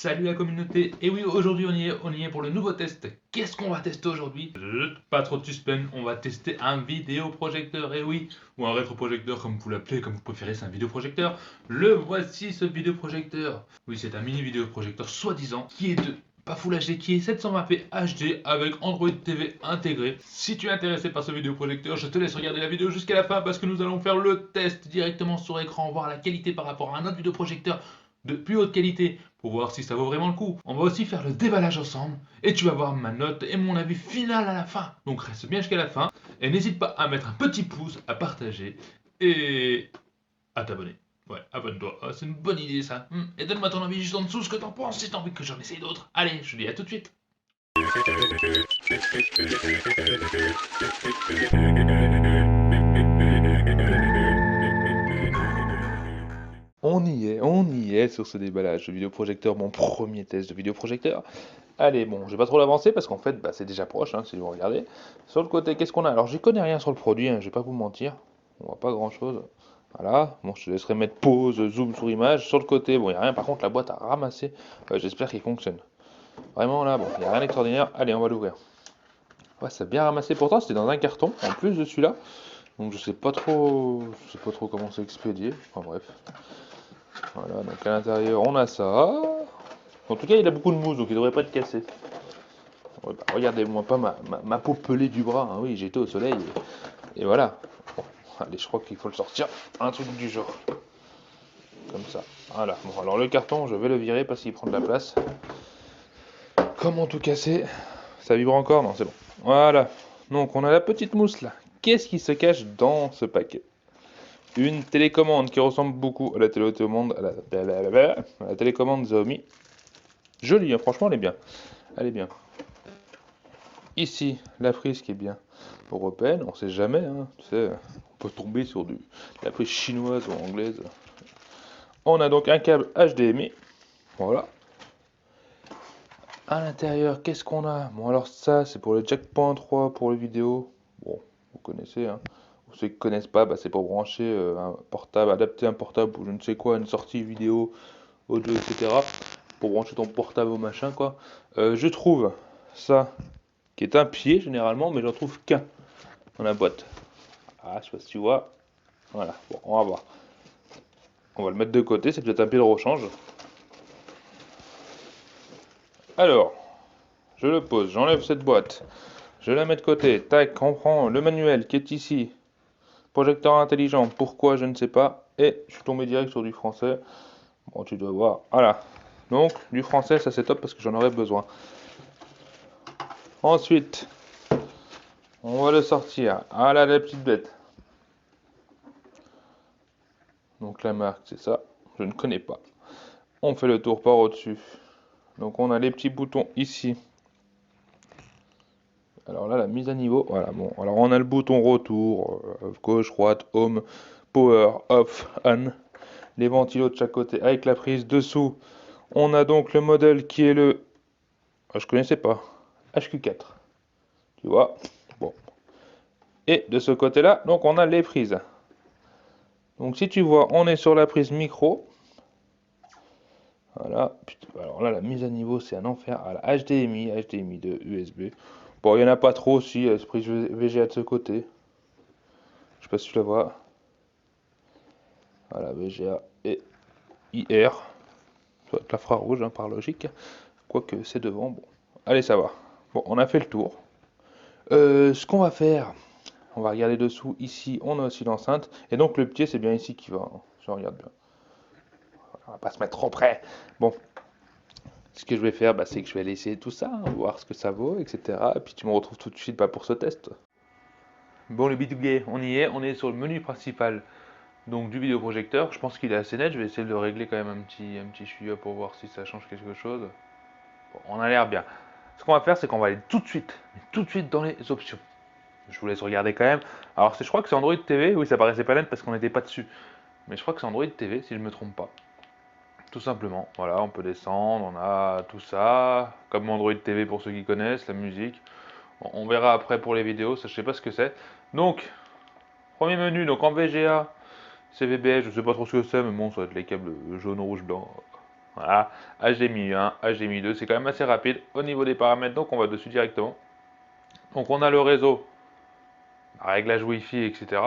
Salut la communauté, et oui aujourd'hui on y est pour le nouveau test. Qu'est-ce qu'on va tester aujourd'hui? Pas trop de suspense, on va tester un vidéoprojecteur, et oui, ou un rétroprojecteur comme vous l'appelez, comme vous préférez, c'est un vidéoprojecteur. Le voici ce vidéoprojecteur. Oui, c'est un mini vidéoprojecteur soi-disant, qui est de pas Full HD, qui est 720p HD avec Android TV intégré. Si tu es intéressé par ce vidéoprojecteur, je te laisse regarder la vidéo jusqu'à la fin parce que nous allons faire le test directement sur écran, voir la qualité par rapport à un autre vidéoprojecteur de plus haute qualité pour voir si ça vaut vraiment le coup. On va aussi faire le déballage ensemble et tu vas voir ma note et mon avis final à la fin. Donc reste bien jusqu'à la fin et n'hésite pas à mettre un petit pouce, à partager et à t'abonner. Ouais, abonne-toi, ah, c'est une bonne idée ça. Et donne-moi ton avis juste en dessous ce que t'en penses si t'as envie que j'en essaye d'autres. Allez, je te dis à tout de suite. On y est sur ce déballage de vidéoprojecteur, mon premier test de vidéoprojecteur. Allez, bon, je vais pas trop l'avancer parce qu'en fait, c'est déjà proche, si vous regardez. Sur le côté, qu'est-ce qu'on a? Alors, j'y connais rien sur le produit, je vais pas vous mentir. On voit pas grand-chose. Voilà, bon, je te laisserai mettre pause, zoom sur image. Sur le côté, bon, il n'y a rien. Par contre, la boîte a ramassé. J'espère qu'il fonctionne. Vraiment, là, bon, il n'y a rien d'extraordinaire. Allez, on va l'ouvrir. Ouais, ça a bien ramassé. Pourtant, c'était dans un carton, en plus de celui-là. Donc, je sais pas trop comment c'est expédié. Enfin, bref. Voilà, donc à l'intérieur, on a ça. En tout cas, il a beaucoup de mousse, donc il devrait pas être cassé. Ouais, bah, regardez-moi pas ma peau pelée du bras. Oui, j'étais au soleil. Et voilà. Bon, allez, je crois qu'il faut le sortir. Un truc du genre. Comme ça. Voilà. Bon, alors le carton, je vais le virer parce qu'il prend de la place. Comment tout casser? Ça vibre encore? Non, c'est bon. Voilà. Donc, on a la petite mousse là. Qu'est-ce qui se cache dans ce paquet? Une télécommande qui ressemble beaucoup à la télécommande, à la télécommande Xiaomi. Jolie, franchement, elle est bien. Elle est bien. Ici, la prise qui est bien européenne, on sait jamais, tu sais, on peut tomber sur la prise chinoise ou anglaise. On a donc un câble HDMI, voilà. À l'intérieur, qu'est-ce qu'on a? Bon, alors ça, c'est pour le jack point 3 pour les vidéos. Bon, vous connaissez, Pour ceux qui ne connaissent pas, c'est pour brancher un portable, adapter un portable ou je ne sais quoi, une sortie vidéo, audio, etc. Pour brancher ton portable au machin, quoi. Je trouve ça, qui est un pied généralement, mais j'en trouve qu'un dans la boîte. Ah, je sais pas si tu vois. Voilà, bon, on va voir. On va le mettre de côté, c'est peut-être un pied de rechange. Alors, je le pose, j'enlève cette boîte, je la mets de côté, tac, on prend le manuel qui est ici. Projecteur intelligent, pourquoi je ne sais pas. Et je suis tombé direct sur du français. Bon, tu dois voir. Voilà. Donc, du français, ça c'est top parce que j'en aurais besoin. Ensuite, on va le sortir. Ah là, la petite bête. Donc la marque, c'est ça. Je ne connais pas. On fait le tour par au-dessus. Donc on a les petits boutons ici. Alors là, la mise à niveau, voilà, bon. Alors on a le bouton retour, gauche, droite, home, power, off, on. Les ventilos de chaque côté avec la prise dessous. On a donc le modèle qui est le... Ah, je connaissais pas. HQ4. Tu vois? Bon. Et de ce côté-là, donc on a les prises. Donc si tu vois, on est sur la prise micro. Voilà. Alors là, la mise à niveau, c'est un enfer. Voilà, HDMI, HDMI 2, USB. Bon, il n'y en a pas trop aussi. Prise VGA de ce côté. Je sais pas si tu la vois. Voilà, VGA et IR. Ça doit être l'infrarouge, par logique. Quoique c'est devant. Bon, allez, ça va. Bon, on a fait le tour. Ce qu'on va faire, on va regarder dessous. Ici, on a aussi l'enceinte. Et donc, le pied, c'est bien ici qui va. Si on regarde bien. On va pas se mettre trop près. Bon, ce que je vais faire, c'est que je vais aller essayer tout ça, voir ce que ça vaut, etc. Et puis tu me retrouves tout de suite pour ce test. Bon, le B2G, on est sur le menu principal donc du vidéoprojecteur. Je pense qu'il est assez net, je vais essayer de le régler quand même un petit chouïa pour voir si ça change quelque chose. Bon, on a l'air bien. Ce qu'on va faire, c'est qu'on va aller tout de suite dans les options. Je vous laisse regarder quand même. Alors, je crois que c'est Android TV, oui, ça paraissait pas net parce qu'on n'était pas dessus. Mais je crois que c'est Android TV, si je ne me trompe pas. Tout simplement, voilà, on peut descendre, on a tout ça, comme Android TV pour ceux qui connaissent, la musique. On verra après pour les vidéos, ça je sais pas ce que c'est. Donc, premier menu, donc en VGA, CVBS, je sais pas trop ce que c'est, mais bon, ça va être les câbles jaune, rouge, blanc. Voilà, HDMI 1, HDMI 2, c'est quand même assez rapide. Au niveau des paramètres, donc on va dessus directement. Donc on a le réseau, réglage Wi-Fi, etc.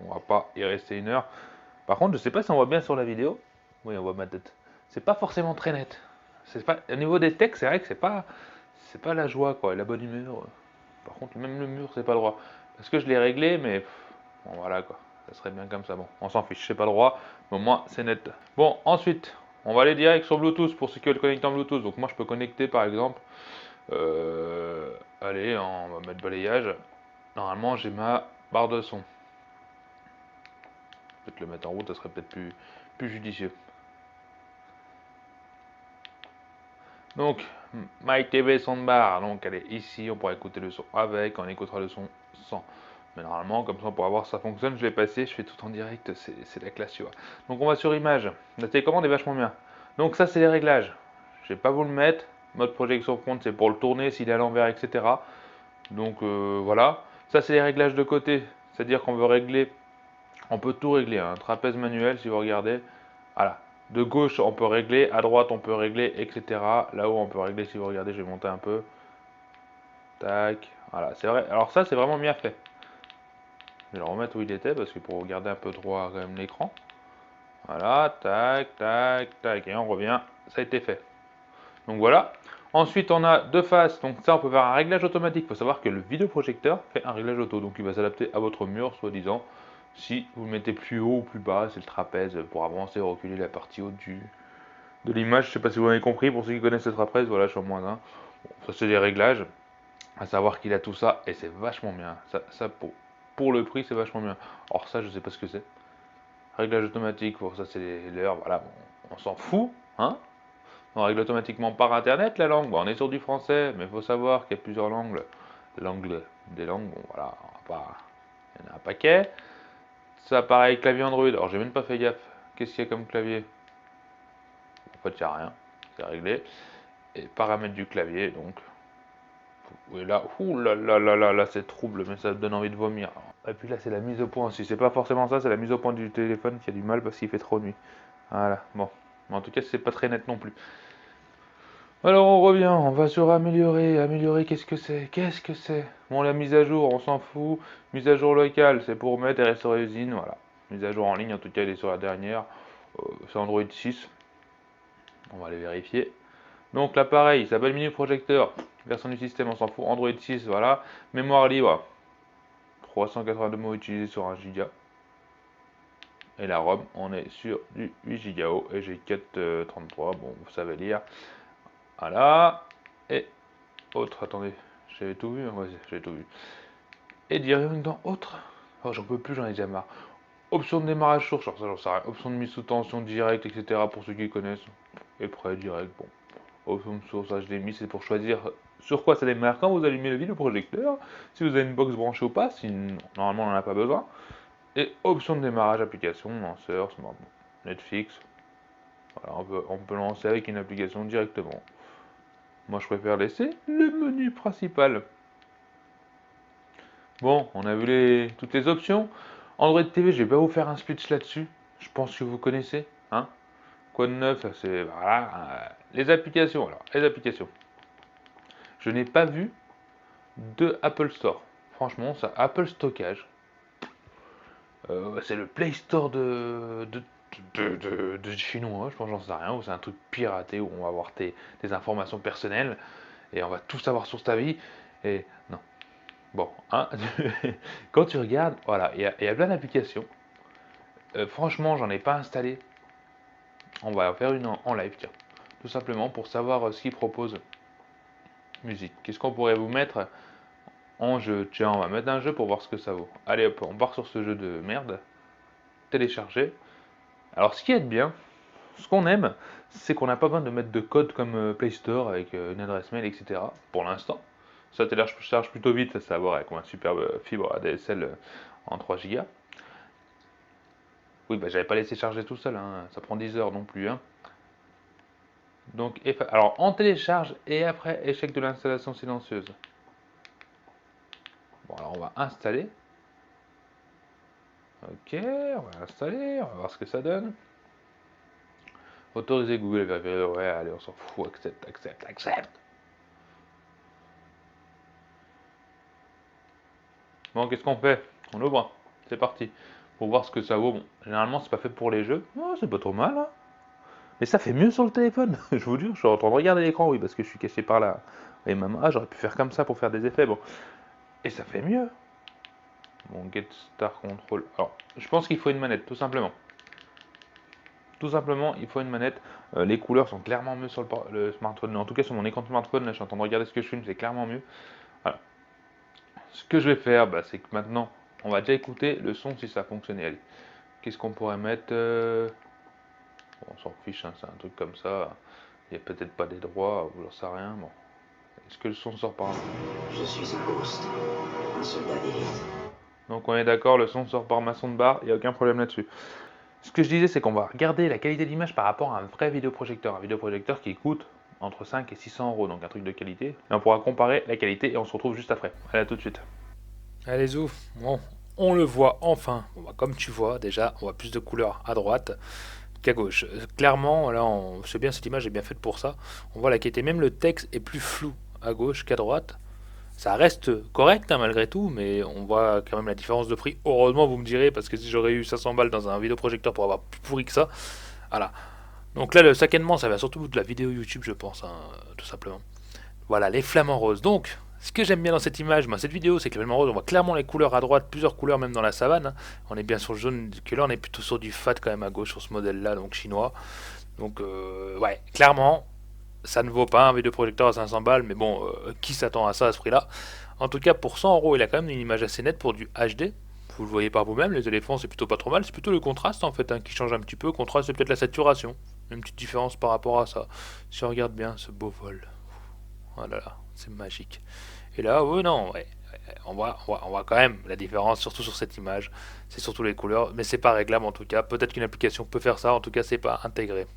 On va pas y rester une heure. Par contre, je sais pas si on voit bien sur la vidéo. Oui, on voit ma tête. C'est pas forcément très net. C'est pas au niveau des textes, c'est vrai que c'est pas la joie quoi, et la bonne humeur. Par contre, même le mur, c'est pas le droit. Parce que je l'ai réglé, mais bon voilà quoi. Ça serait bien comme ça. Bon, on s'en fiche, c'est pas le droit. Mais au moins, c'est net. Bon, ensuite, on va aller direct sur Bluetooth pour ceux qui veulent connecter en Bluetooth. Donc moi, je peux connecter par exemple. Allez, on va mettre balayage. Normalement, j'ai ma barre de son. Peut-être le mettre en route, ça serait peut-être plus judicieux. Donc, MyTV Soundbar, donc elle est ici, on pourra écouter le son avec, on écoutera le son sans. Mais normalement, comme ça on pourra voir si ça fonctionne, je l'ai passé, je fais tout en direct, c'est la classe, tu vois. Donc on va sur image, la télécommande est vachement bien. Donc ça c'est les réglages, je vais pas vous le mettre, mode projection front c'est pour le tourner, s'il est à l'envers, etc. Donc voilà, ça c'est les réglages de côté, c'est-à-dire qu'on veut régler, on peut tout régler, un trapèze manuel si vous regardez, voilà. De gauche, on peut régler, à droite, on peut régler, etc. Là-haut, on peut régler, si vous regardez, je vais monter un peu. Tac, voilà, c'est vrai. Alors ça, c'est vraiment bien fait. Je vais le remettre où il était, parce que pour regarder un peu droit quand même l'écran. Voilà, tac, tac, tac, et on revient, ça a été fait. Donc voilà. Ensuite, on a deux faces, donc ça, on peut faire un réglage automatique. Il faut savoir que le vidéoprojecteur fait un réglage auto, donc il va s'adapter à votre mur, soi-disant. Si vous le mettez plus haut ou plus bas, c'est le trapèze pour avancer ou reculer la partie haute de l'image. Je sais pas si vous avez compris, pour ceux qui connaissent le trapèze, voilà, je suis en -1. Bon, ça, c'est des réglages. À savoir qu'il a tout ça, et c'est vachement bien. Ça pour le prix, c'est vachement bien. Or, ça, je sais pas ce que c'est. Réglage automatique, pour ça, c'est l'heure, voilà, bon, on s'en fout, hein. On règle automatiquement par internet la langue. Bon, on est sur du français, mais il faut savoir qu'il y a plusieurs langues. L'angle des langues, bon, voilà, on va pas. Il y en a un paquet. Ça, pareil, clavier Android. Alors, j'ai même pas fait gaffe. Qu'est-ce qu'il y a comme clavier? En fait, il n'y a rien. C'est réglé. Et paramètres du clavier, donc. Oui, là, ouh là, c'est trouble, mais ça me donne envie de vomir. Et puis là, c'est la mise au point. Si c'est pas forcément ça, c'est la mise au point du téléphone qui a du mal parce qu'il fait trop nuit. Voilà, bon. Mais en tout cas, c'est pas très net non plus. Alors, on revient, on va sur améliorer. Améliorer, qu'est-ce que c'est? Qu'est-ce que c'est? Bon, la mise à jour, on s'en fout. Mise à jour locale, c'est pour mettre et restaurer l'usine, voilà. Mise à jour en ligne, en tout cas, elle est sur la dernière. C'est Android 6. On va aller vérifier. Donc l'appareil, il s'appelle mini projecteur. Version du système, on s'en fout. Android 6, voilà. Mémoire libre, 382 mots utilisés sur 1 giga. Et la ROM, on est sur du 8 Go et j'ai 433. Bon, vous savez lire. Voilà. Et autre, attendez, j'avais tout vu, ouais, j'avais tout vu. Et direct dans autre. Oh, j'en peux plus, j'en ai déjà marre. Option de démarrage source, alors ça j'en sais rien. Option de mise sous tension direct, etc. Pour ceux qui connaissent. Et prêt direct, bon. Option de source HDMI, c'est pour choisir sur quoi ça démarre quand vous allumez le vidéoprojecteur. Si vous avez une box branchée ou pas, si normalement on n'en a pas besoin. Et option de démarrage application, lanceur, smartphone, Netflix. Voilà, on peut lancer avec une application directement. Moi je préfère laisser le menu principal. Bon, on a vu toutes les options. Android TV, je vais pas vous faire un speech là-dessus. Je pense que vous connaissez. Hein. Quoi de neuf? C'est voilà, les applications. Alors, les applications. Je n'ai pas vu de Apple Store. Franchement, ça, Apple Stockage. C'est le Play Store de chinois, je pense, j'en sais rien, ou c'est un truc piraté où on va avoir des informations personnelles et on va tout savoir sur ta vie. Et non. Bon, hein, quand tu regardes, voilà, il y a plein d'applications. Franchement, j'en ai pas installé. On va en faire une en live, tiens. Tout simplement pour savoir ce qu'ils proposent. Musique. Qu'est-ce qu'on pourrait vous mettre en jeu? Tiens, on va mettre un jeu pour voir ce que ça vaut. Allez hop, on part sur ce jeu de merde. Télécharger. Alors, ce qui est bien, ce qu'on aime, c'est qu'on n'a pas besoin de mettre de code comme Play Store avec une adresse mail, etc. Pour l'instant. Ça télécharge plutôt vite, ça va avec un superbe fibre ADSL en 3 Go. Oui, bah j'avais pas laissé charger tout seul, hein. Ça prend 10 heures non plus. Hein. Donc, alors on télécharge et après échec de l'installation silencieuse. Bon, alors on va installer. Ok, on va installer, on va voir ce que ça donne. Autoriser Google à vérifier. Ouais, allez, on s'en fout. Accepte, accepte, accepte. Bon, qu'est-ce qu'on fait? On ouvre. C'est parti. Pour voir ce que ça vaut. Bon, généralement, c'est pas fait pour les jeux. Oh, c'est pas trop mal, hein. Mais ça fait mieux sur le téléphone. Je vous jure, je suis en train de regarder l'écran, oui, parce que je suis caché par là. Et même, ah, j'aurais pu faire comme ça pour faire des effets. Bon. Et ça fait mieux. Bon, Get Star Control. Alors, je pense qu'il faut une manette, tout simplement. Tout simplement, il faut une manette. Les couleurs sont clairement mieux sur le smartphone. En tout cas, sur mon écran de smartphone, là, je suis en train de regarder ce que je filme, c'est clairement mieux. Voilà. Ce que je vais faire, bah, c'est que maintenant, on va déjà écouter le son si ça a fonctionné. Allez, qu'est-ce qu'on pourrait mettre bon, on s'en fiche, hein, c'est un truc comme ça. Il n'y a peut-être pas des droits, ou j'en sais rien. Bon. Est-ce que le son sort par là? Je suis un Ghost, un soldat d'élite. Donc on est d'accord, le son sort par ma sonde barre, il n'y a aucun problème là-dessus. Ce que je disais, c'est qu'on va regarder la qualité d'image par rapport à un vrai vidéoprojecteur. Un vidéoprojecteur qui coûte entre 5 et 600 euros, donc un truc de qualité. Et on pourra comparer la qualité et on se retrouve juste après. Allez, à tout de suite. Allez Zou, bon, on le voit enfin. Bon, bah, comme tu vois déjà, on voit plus de couleurs à droite qu'à gauche. Clairement, là, c'est bien, cette image est bien faite pour ça. On voit la qualité, même le texte est plus flou à gauche qu'à droite. Ça reste correct hein, malgré tout, mais on voit quand même la différence de prix. Heureusement, vous me direz, parce que si j'aurais eu 500 balles dans un vidéoprojecteur pour avoir plus pourri que ça, voilà. Donc là, le saccadement, ça vient surtout de la vidéo YouTube, je pense, hein, tout simplement. Voilà, les flamants roses. Donc, ce que j'aime bien dans cette image, cette vidéo, c'est que les flamants roses, on voit clairement les couleurs à droite, plusieurs couleurs même dans la savane. Hein. On est bien sur le jaune, que là on est plutôt sur du fat quand même à gauche sur ce modèle-là, donc chinois. Donc, ouais, clairement, ça ne vaut pas un vidéoprojecteur à 500 balles, mais bon, qui s'attend à ça à ce prix-là? En tout cas, pour 100 euros, il a quand même une image assez nette pour du HD. Vous le voyez par vous-même, les éléphants c'est plutôt pas trop mal, c'est plutôt le contraste en fait hein, qui change un petit peu. Contraste c'est peut-être la saturation, une petite différence par rapport à ça. Si on regarde bien ce beau vol, oh là là, c'est magique. Et là, ouais, non, ouais, on voit quand même la différence, surtout sur cette image. C'est surtout les couleurs, mais c'est pas réglable en tout cas. Peut-être qu'une application peut faire ça, en tout cas, c'est pas intégré.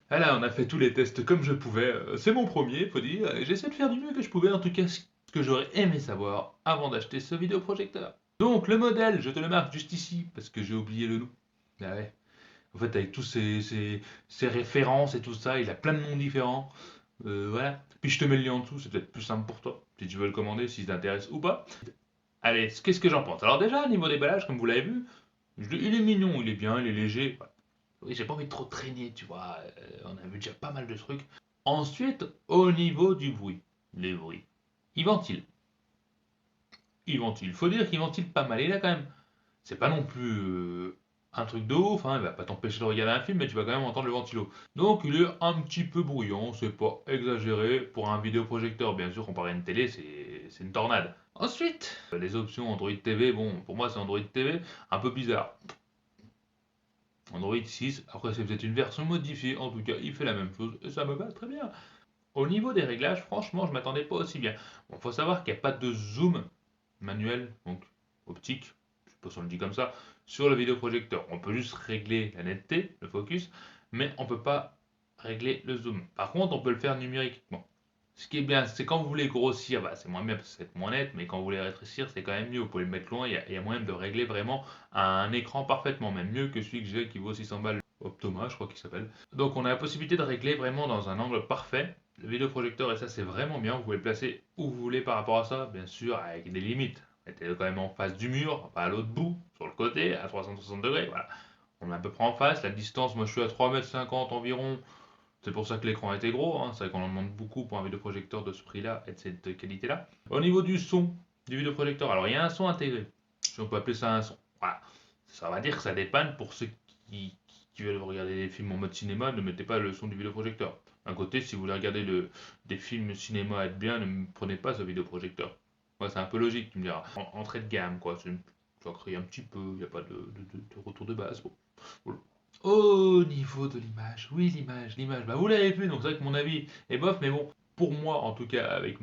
Voilà, on a fait tous les tests comme je pouvais. C'est mon premier, faut dire. Et j'essaie de faire du mieux que je pouvais, en tout cas, ce que j'aurais aimé savoir avant d'acheter ce vidéoprojecteur. Donc, le modèle, je te le marque juste ici, parce que j'ai oublié le nom. Ah ouais. En fait, avec tous ces références et tout ça, il a plein de noms différents. Voilà. Puis je te mets le lien en dessous, c'est peut-être plus simple pour toi, si tu veux le commander, si ça t'intéresse ou pas. Allez, qu'est-ce que j'en pense? Alors déjà, au niveau déballage, comme vous l'avez vu, il est mignon, il est bien, il est léger. Voilà. Oui, j'ai pas envie de trop traîner, tu vois. On a vu déjà pas mal de trucs. Ensuite, au niveau du bruit, les bruits. Il ventile. Il ventile. Faut dire qu'il ventile pas mal. Et là, quand même, c'est pas non plus un truc de ouf, hein, il va pas t'empêcher de regarder un film, mais tu vas quand même entendre le ventilo. Donc il est un petit peu bruyant, c'est pas exagéré. Pour un vidéoprojecteur, bien sûr, comparé à une télé, c'est une tornade. Ensuite, les options Android TV, bon, pour moi c'est Android TV, un peu bizarre. Android 6, après c'est peut-être une version modifiée, en tout cas il fait la même chose et ça me va très bien. Au niveau des réglages, franchement, je m'attendais pas aussi bien. Bon, faut savoir qu'il n'y a pas de zoom manuel, donc optique, je sais pas si on le dit comme ça, sur le vidéoprojecteur. On peut juste régler la netteté, le focus, mais on peut pas régler le zoom. Par contre, on peut le faire numérique. Bon, ce qui est bien, c'est quand vous voulez grossir, bah, c'est moins bien parce que c'est moins net, mais quand vous voulez rétrécir, c'est quand même mieux. Vous pouvez le mettre loin, il y a moyen de régler vraiment un écran parfaitement, même mieux que celui que j'ai qui vaut 600 balles. Optoma, je crois qu'il s'appelle. Donc on a la possibilité de régler vraiment dans un angle parfait le vidéoprojecteur, et ça c'est vraiment bien, vous pouvez le placer où vous voulez par rapport à ça, bien sûr avec des limites. Mettez-le quand même en face du mur, pas à l'autre bout, sur le côté, à 360 degrés, voilà. On est à peu près en face, la distance, moi je suis à 3,50 m environ, c'est pour ça que l'écran était gros, hein. C'est vrai qu'on en demande beaucoup pour un vidéoprojecteur de ce prix-là et de cette qualité-là. Au niveau du son du vidéoprojecteur, alors il y a un son intégré, si on peut appeler ça un son, voilà. Ça va dire que ça dépanne pour ceux qui veulent regarder des films en mode cinéma, ne mettez pas le son du vidéoprojecteur. D'un côté, si vous voulez regarder des films cinéma et être bien, ne prenez pas ce vidéoprojecteur. Ouais, c'est un peu logique, tu me diras. Entrée de gamme, quoi. Ça crie un petit peu, il n'y a pas de retour de base. Bon. Voilà. Au niveau de l'image, oui, l'image, bah vous l'avez vu, donc c'est vrai que mon avis est bof, mais bon, pour moi, en tout cas, avec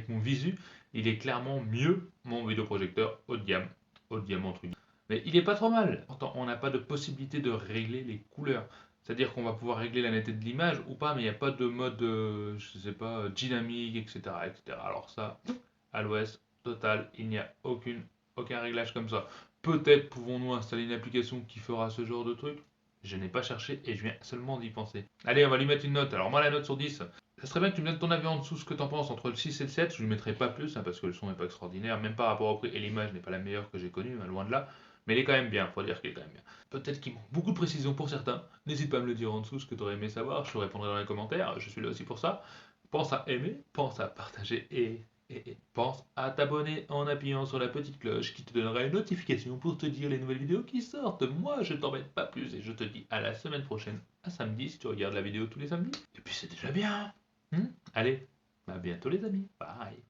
mon visu, il est clairement mieux, mon vidéoprojecteur haut de gamme entre guillemets. Mais il est pas trop mal. Pourtant, on n'a pas de possibilité de régler les couleurs. C'est-à-dire qu'on va pouvoir régler la netteté de l'image ou pas, mais il n'y a pas de mode, je sais pas, dynamique, etc., etc. Alors ça, à l'OS total, il n'y a aucun réglage comme ça. Peut-être pouvons-nous installer une application qui fera ce genre de truc. Je n'ai pas cherché et je viens seulement d'y penser. Allez, on va lui mettre une note. Alors moi, la note sur 10, ça serait bien que tu me donnes ton avis en dessous, ce que t'en penses, entre le 6 et le 7. Je lui mettrai pas plus, hein, parce que le son n'est pas extraordinaire, même par rapport au prix. Et l'image n'est pas la meilleure que j'ai connue, hein, loin de là. Mais il est quand même bien, faut dire qu'il est quand même bien. Peut-être qu'il manque beaucoup de précision pour certains. N'hésite pas à me le dire en dessous, ce que tu aurais aimé savoir. Je te répondrai dans les commentaires. Je suis là aussi pour ça. Pense à aimer, pense à partager et pense à t'abonner en appuyant sur la petite cloche qui te donnera une notification pour te dire les nouvelles vidéos qui sortent. Moi, je t'embête pas plus et je te dis à la semaine prochaine, à samedi, si tu regardes la vidéo tous les samedis. Et puis c'est déjà bien. Allez, à bientôt les amis. Bye.